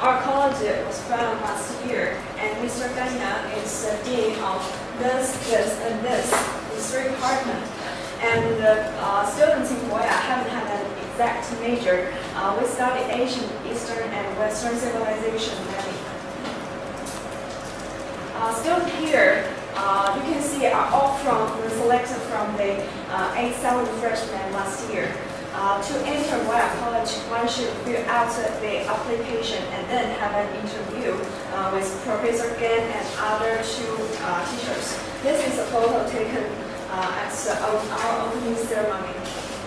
Our college was founded last year, and Mr. Ganya is the dean of this, and this in 3 departments. And students in Boya haven't had an exact major. We study Asian, Eastern, and Western civilization mainly. Students here, you can see, are all selected from the 8,000 freshmen last year. To enter Boya College, one should fill out the application and then have an interview with Professor Gan and other 2 teachers. This is a photo taken at our opening ceremony.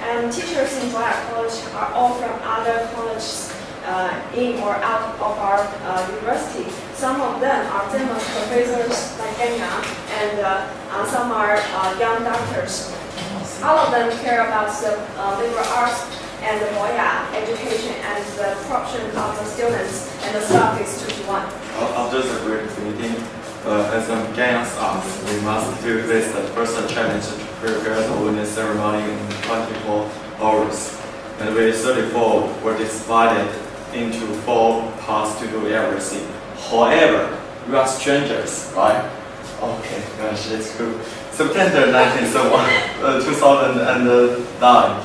And teachers in Boya College are all from other colleges in or out of our university. Some of them are famous professors like Ganya, and some are young doctors. All of them care about the liberal arts and the Boya education and the corruption of the students, and the staff is 2 to 1. After the great meeting, as Ganya's asked, we must face the first challenge to prepare the opening ceremony in 24 hours. And we 34 were divided into 4 parts to do everything. However, we are strangers, right? Okay, gosh, it's true. September 2009,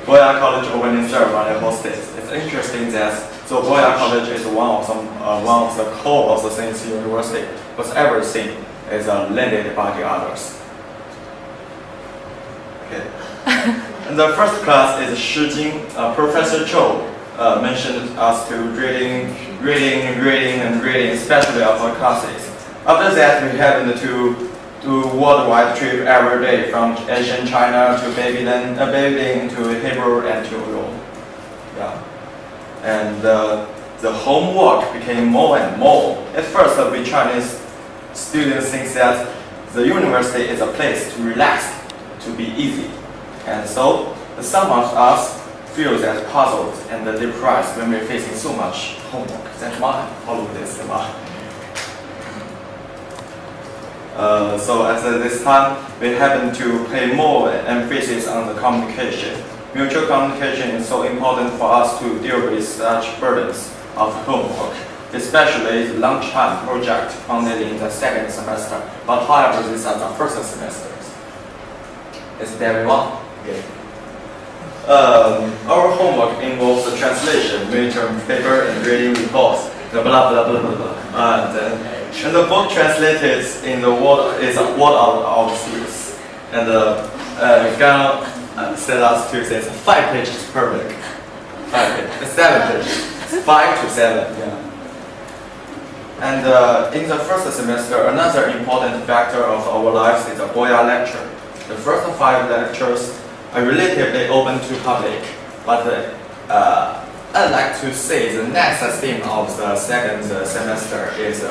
Boya College opening ceremony hosted. It's interesting that Boya College is one of the core of the science university, because everything is lended by the others. Okay. And the first class is Shi Jing. Professor Zhou mentioned us to reading, especially of our classes. After that, we happened to do worldwide trip every day from Asian China to Babylon to Hebrew and to Rome. Yeah. And the homework became more and more. At first, we Chinese students think that the university is a place to relax, to be easy. And so some of us feel that puzzled and depressed when we're facing so much homework. That's why all of this. So at this time, we happen to pay more emphasis on the communication. Mutual communication is so important for us to deal with such burdens of homework, especially the lunchtime project founded in the 2nd semester. But however, these are the 1st semesters. Is it everyone? Okay. Our homework involves the translation, midterm paper, and reading reports. The blah blah blah blah blah. And the book translated in the word is a word of our series. And Gan said us to say 5 pages per week. 5 pages, 7 pages, 5 to 7. Yeah. And in the 1st semester, another important factor of our lives is the Boya lecture. The first 5 lectures are relatively open to public, but I'd like to say the next theme of the 2nd semester is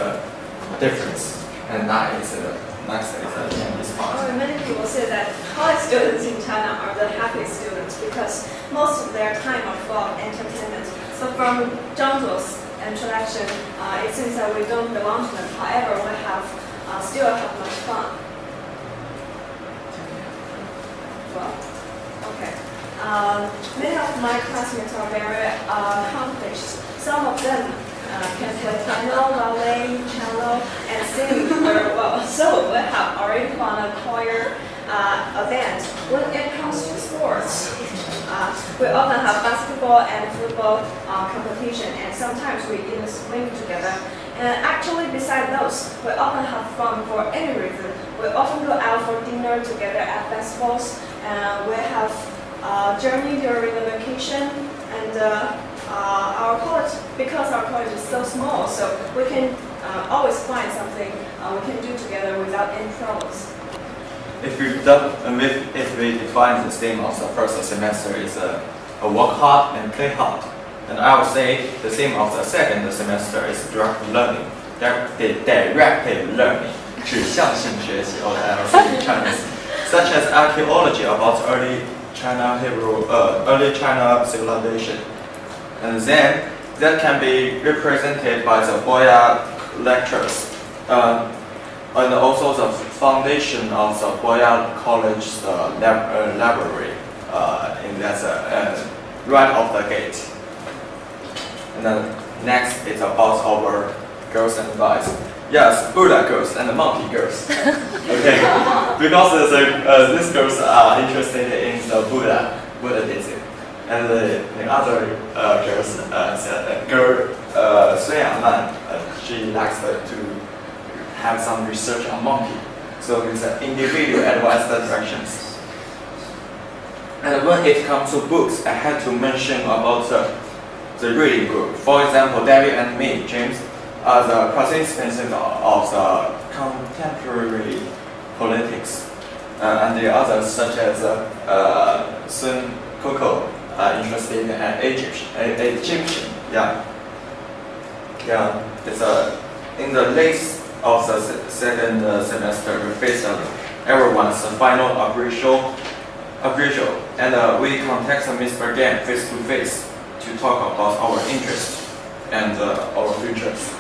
difference, and that is the next is part. Many people say that college students in China are the happiest students because most of their time are full of entertainment. So from Zhangzuo's introduction, it seems that we don't belong to them. However, we still have much fun. Well, okay. Many of my classmates are very accomplished. Some of them can play piano, ballet, cello, and sing very well. So we have already found a choir, a band. When it comes to sports, we often have basketball and football competition, and sometimes we even swim together. And actually, besides those, we often have fun for any reason. We often go out for dinner together at festivals, and we have journey during the vacation, and our college, because our college is so small, so we can always find something we can do together without any troubles. If we define the theme of the 1st semester is work hard and play hard, and I would say the theme of the 2nd semester is direct learning, directed learning, 指向性学习 or Chinese, such as archaeology about early China civilization. And then that can be represented by the Boya lectures, and also the foundation of the Boya College library in that right off the gate. And then Next is about our girls and guys. Yes, Buddha girls and the monkey girls. Okay, because these girls are interested in the Buddhism, and the other girls, Sun Yaman, she likes to have some research on monkey. So it's an individual advanced directions. And when it comes to books, I had to mention about the reading group. For example, David and me, James, are the participants of the contemporary politics. And the others, such as Sun Coco, are interested in Egyptian. Yeah. It's in the late of the second semester, we face everyone's final appraisal, and we contact Mr. Gan face to face to talk about our interests and our futures.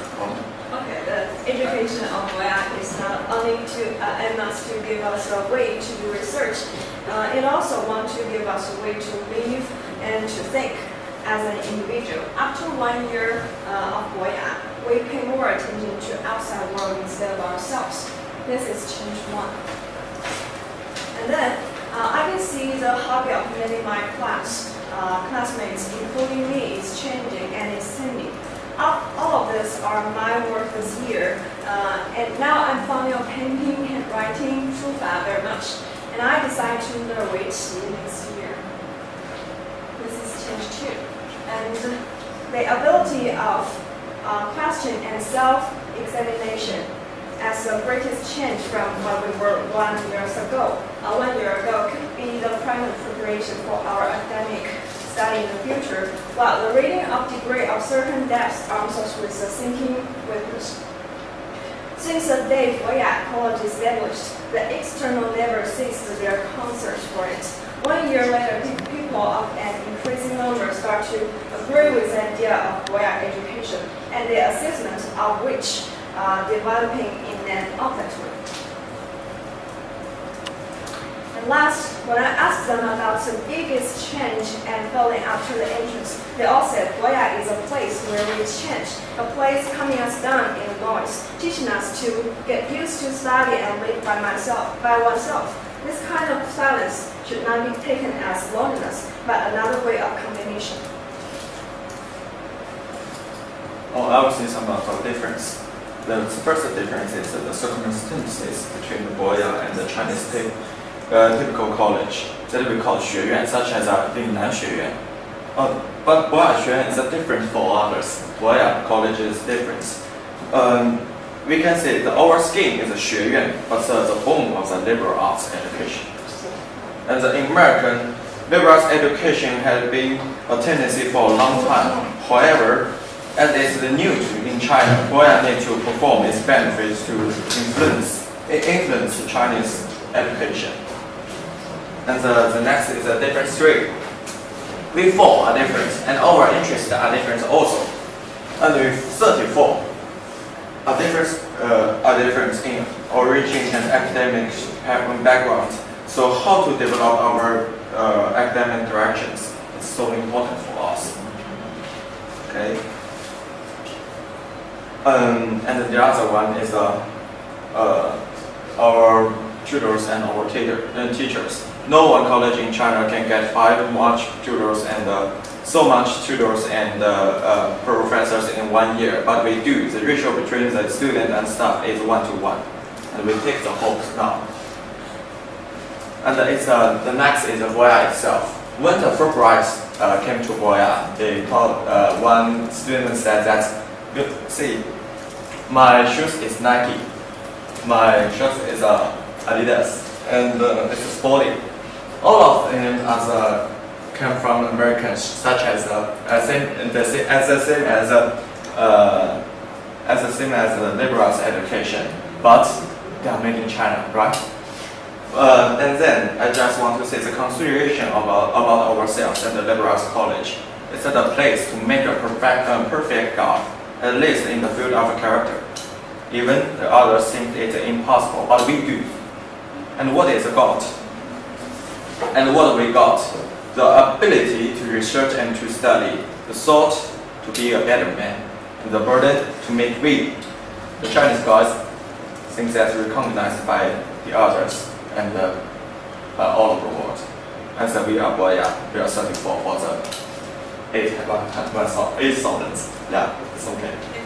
Okay, the education of Boya is not only to aim us to give us a way to do research, it also wants to give us a way to live and to think as an individual. After 1 year of Boya, we pay more attention to outside world instead of ourselves. This is change 1. And then I can see the hobby of many of my classmates, including me, is changing and extending. All of this are my work this year, and now I'm fond of painting and writing Shufa very much, and I decided to learn Weiqi next year. This is change 2. And the ability of question and self-examination as the greatest change from what we were 1 year ago. 1 year ago could be the primary preparation for our academic study in the future, while the reading of degree of certain depths arms us with the thinking witness. Since the day Boya College established, the external never ceased their concerns for it. 1 year later, people of an increasing number start to agree with the idea of Boya education and the assessment of which developing in an object way. And last, when I asked them about the biggest change and feeling after the entrance, they all said Boya is a place where we change, a place calming us down in the noise, teaching us to get used to study and live by oneself. This kind of silence should not be taken as loneliness, but another way of combination. Oh, I will say some of the difference. The first difference is the circumstances between the Boya and the Chinese typical college that we call 学院, such as岭南学院. But Boya 学院is different for others. Boya College is different. We can say that our scheme is a 学院, but the home of the liberal arts education. And the American liberal arts education has been a tendency for a long time. However, as it is new in China, Boya needs to perform its benefits to influence Chinese education. And the next is a different stream. We four are different, and our interests are different also. And we 34 are different in origin and academic background. So how to develop our academic directions is so important for us. Okay. And the other one is our tutors and our teachers. No one college in China can get 5 much tutors and so much tutors and professors in 1 year, but we do. The ratio between the student and staff is 1-to-1, and we take the whole now. And the next is Boya itself. When the Fulbrights came to Boya, they told one student said that, see, my shoes is Nike, my shirt is Adidas, and it's sporty. All of them came from Americans, such as the same as the liberal arts education, but they are made in China, right? And then I just want to say the consideration about ourselves and the liberal arts college. It's not a place to make a perfect God, at least in the field of character. Even the others think it's impossible, but we do. And what is God? And what we got? The ability to research and to study, the thought to be a better man. the burden to make we, the Chinese gods, think that's recognized by the others and all over the world. And so we are Boya, we are searching for the 8,000. Yeah, it's okay.